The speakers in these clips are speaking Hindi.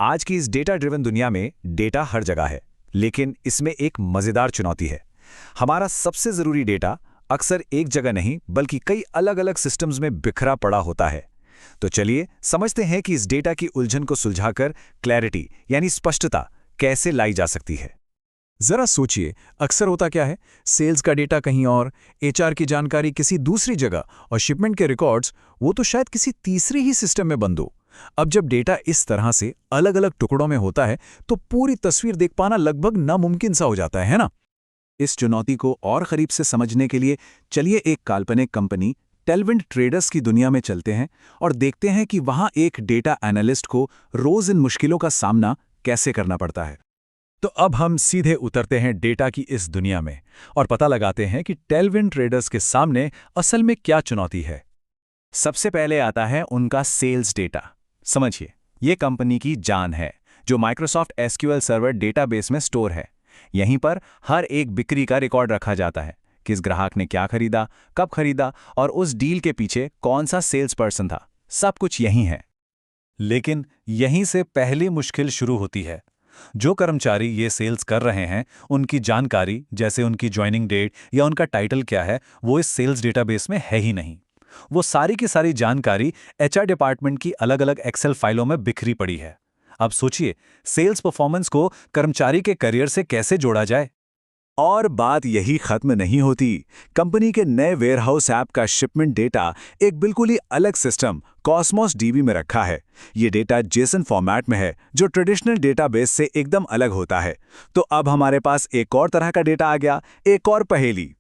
आज की इस डेटा ड्रिवन दुनिया में डेटा हर जगह है, लेकिन इसमें एक मजेदार चुनौती है। हमारा सबसे जरूरी डेटा अक्सर एक जगह नहीं बल्कि कई अलग-अलग सिस्टम्स में बिखरा पड़ा होता है। तो चलिए समझते हैं कि इस डेटा की उलझन को सुलझाकर क्लैरिटी यानी स्पष्टता कैसे लाई जा सकती है। जरा सोचिए, अक्सर होता क्या है, सेल्स का डेटा कहीं और, एचआर की जानकारी किसी दूसरी जगह और शिपमेंट के रिकॉर्ड्स वो तो शायद किसी तीसरे ही सिस्टम में बंद हो। अब जब डेटा इस तरह से अलग अलग टुकड़ों में होता है तो पूरी तस्वीर देख पाना लगभग नामुमकिन सा हो जाता है ना। इस चुनौती को और करीब से समझने के लिए चलिए एक काल्पनिक कंपनी टेलविंड ट्रेडर्स की दुनिया में चलते हैं और देखते हैं कि वहां एक डेटा एनालिस्ट को रोज इन मुश्किलों का सामना कैसे करना पड़ता है। तो अब हम सीधे उतरते हैं डेटा की इस दुनिया में और पता लगाते हैं कि टेलविंड ट्रेडर्स के सामने असल में क्या चुनौती है। सबसे पहले आता है उनका सेल्स डेटा। समझिए, ये कंपनी की जान है जो माइक्रोसॉफ्ट एसक्यूएल सर्वर डेटाबेस में स्टोर है। यहीं पर हर एक बिक्री का रिकॉर्ड रखा जाता है, किस ग्राहक ने क्या खरीदा, कब खरीदा और उस डील के पीछे कौन सा सेल्स पर्सन था, सब कुछ यहीं है। लेकिन यहीं से पहली मुश्किल शुरू होती है। जो कर्मचारी ये सेल्स कर रहे हैं, उनकी जानकारी जैसे उनकी ज्वाइनिंग डेट या उनका टाइटल क्या है, वो इस सेल्स डेटाबेस में है ही नहीं। वो सारी की सारी जानकारी एचआर डिपार्टमेंट की अलग-अलग एक्सेल फाइलों में बिखरी पड़ी है। अब सोचिए, सेल्स परफॉर्मेंस को कर्मचारी के करियर से कैसे जोड़ा जाए। और बात यही खत्म नहीं होती। कंपनी के नए वेयरहाउस ऐप का शिपमेंट डेटा एक बिल्कुल ही अलग सिस्टम कॉस्मोस डीबी में रखा है। ये डेटा जेसन फॉर्मेट में है, जो ट्रेडिशनल डेटाबेस से एकदम अलग होता है। तो अब हमारे पास एक और तरह का डेटा आ गया, एक और पहेली।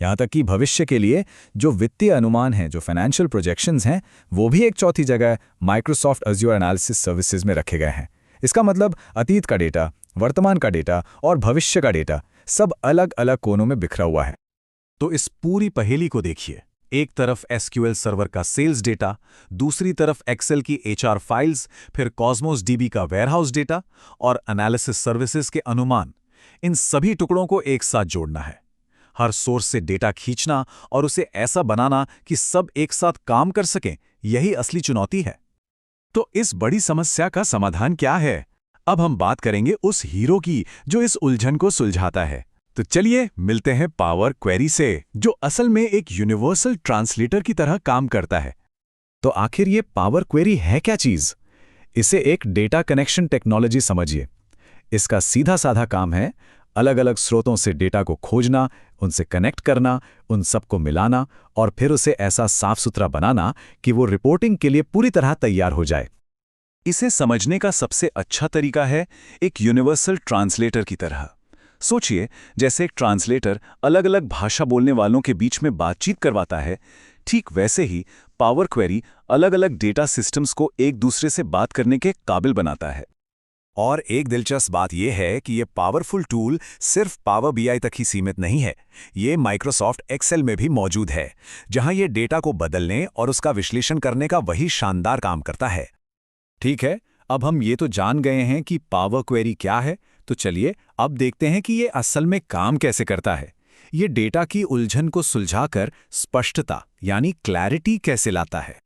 यहाँ तक कि भविष्य के लिए जो वित्तीय अनुमान हैं, जो फाइनेंशियल प्रोजेक्शंस हैं, वो भी एक चौथी जगह माइक्रोसॉफ्ट अज्योर एनालिसिस सर्विसेज में रखे गए हैं। इसका मतलब अतीत का डेटा, वर्तमान का डेटा और भविष्य का डेटा सब अलग अलग कोनों में बिखरा हुआ है। तो इस पूरी पहेली को देखिए, एक तरफ एसक्यूएल सर्वर का सेल्स डेटा, दूसरी तरफ एक्सेल की एचआर फाइल्स, फिर कॉस्मोस डीबी का वेयरहाउस डेटा और एनालिसिस सर्विसेज के अनुमान। इन सभी टुकड़ों को एक साथ जोड़ना है, हर सोर्स से डेटा खींचना और उसे ऐसा बनाना कि सब एक साथ काम कर सकें। यही असली चुनौती है। तो इस बड़ी समस्या का समाधान क्या है? अब हम बात करेंगे उस हीरो की जो इस उलझन को सुलझाता है। तो चलिए मिलते हैं पावर क्वेरी से, जो असल में एक यूनिवर्सल ट्रांसलेटर की तरह काम करता है। तो आखिर ये पावर क्वेरी है क्या चीज? इसे एक डेटा कनेक्शन टेक्नोलॉजी समझिए। इसका सीधा साधा काम है अलग अलग स्रोतों से डेटा को खोजना, उनसे कनेक्ट करना, उन सबको मिलाना और फिर उसे ऐसा साफ सुथरा बनाना कि वो रिपोर्टिंग के लिए पूरी तरह तैयार हो जाए। इसे समझने का सबसे अच्छा तरीका है एक यूनिवर्सल ट्रांसलेटर की तरह। सोचिए, जैसे एक ट्रांसलेटर अलग अलग भाषा बोलने वालों के बीच में बातचीत करवाता है, ठीक वैसे ही पावर क्वेरी अलग अलग डेटा सिस्टम्स को एक दूसरे से बात करने के काबिल बनाता है। और एक दिलचस्प बात यह है कि यह पावरफुल टूल सिर्फ पावर बीआई तक ही सीमित नहीं है। ये माइक्रोसॉफ्ट एक्सेल में भी मौजूद है, जहां ये डेटा को बदलने और उसका विश्लेषण करने का वही शानदार काम करता है। ठीक है, अब हम ये तो जान गए हैं कि पावर क्वेरी क्या है, तो चलिए अब देखते हैं कि ये असल में काम कैसे करता है। ये डेटा की उलझन को सुलझाकर स्पष्टता यानी क्लैरिटी कैसे लाता है।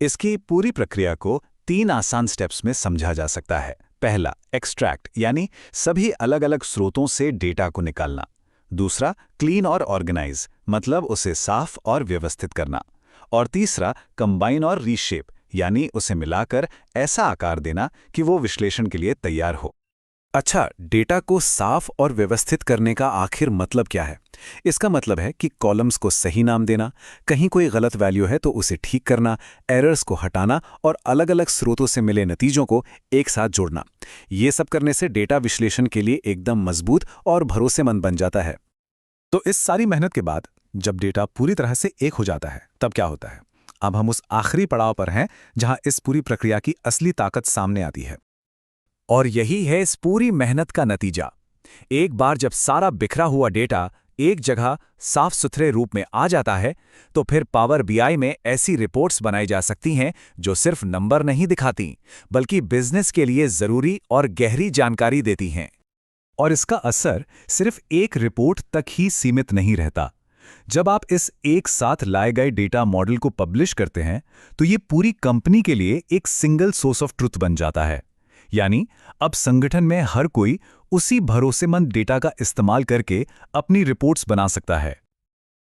इसकी पूरी प्रक्रिया को 3 आसान स्टेप्स में समझा जा सकता है। पहला, एक्सट्रैक्ट यानी सभी अलग अलग स्रोतों से डेटा को निकालना। दूसरा, क्लीन और ऑर्गेनाइज मतलब उसे साफ और व्यवस्थित करना। और तीसरा, कंबाइन और रीशेप यानी उसे मिलाकर ऐसा आकार देना कि वो विश्लेषण के लिए तैयार हो। अच्छा, डेटा को साफ और व्यवस्थित करने का आखिर मतलब क्या है? इसका मतलब है कि कॉलम्स को सही नाम देना, कहीं कोई गलत वैल्यू है तो उसे ठीक करना, एरर्स को हटाना और अलग अलग स्रोतों से मिले नतीजों को एक साथ जोड़ना। ये सब करने से डेटा विश्लेषण के लिए एकदम मजबूत और भरोसेमंद बन जाता है। तो इस सारी मेहनत के बाद जब डेटा पूरी तरह से एक हो जाता है, तब क्या होता है? अब हम उस आखिरी पड़ाव पर हैं जहां इस पूरी प्रक्रिया की असली ताकत सामने आती है। और यही है इस पूरी मेहनत का नतीजा। एक बार जब सारा बिखरा हुआ डेटा एक जगह साफ सुथरे रूप में आ जाता है, तो फिर पावर बीआई में ऐसी रिपोर्ट्स बनाई जा सकती हैं जो सिर्फ नंबर नहीं दिखाती, बल्कि बिजनेस के लिए जरूरी और गहरी जानकारी देती हैं। और इसका असर सिर्फ एक रिपोर्ट तक ही सीमित नहीं रहता। जब आप इस एक साथ लाए गए डेटा मॉडल को पब्लिश करते हैं, तो ये पूरी कंपनी के लिए एक सिंगल सोर्स ऑफ ट्रुथ बन जाता है। यानी अब संगठन में हर कोई उसी भरोसेमंद डेटा का इस्तेमाल करके अपनी रिपोर्ट्स बना सकता है।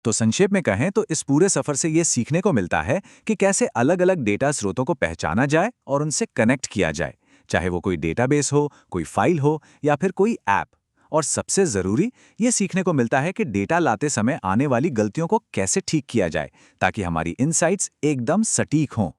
तो संक्षेप में कहें तो इस पूरे सफर से ये सीखने को मिलता है कि कैसे अलग-अलग डेटा स्रोतों को पहचाना जाए और उनसे कनेक्ट किया जाए, चाहे वो कोई डेटाबेस हो, कोई फाइल हो या फिर कोई ऐप। और सबसे जरूरी ये सीखने को मिलता है कि डेटा लाते समय आने वाली गलतियों को कैसे ठीक किया जाए ताकि हमारी इनसाइट्स एकदम सटीक हों।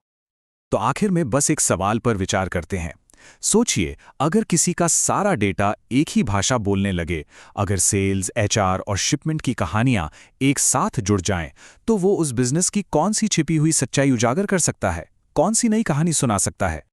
तो आखिर में बस एक सवाल पर विचार करते हैं। सोचिए, अगर किसी का सारा डेटा एक ही भाषा बोलने लगे, अगर सेल्स, एचआर और शिपमेंट की कहानियां एक साथ जुड़ जाएं, तो वो उस बिजनेस की कौन सी छिपी हुई सच्चाई उजागर कर सकता है, कौन सी नई कहानी सुना सकता है।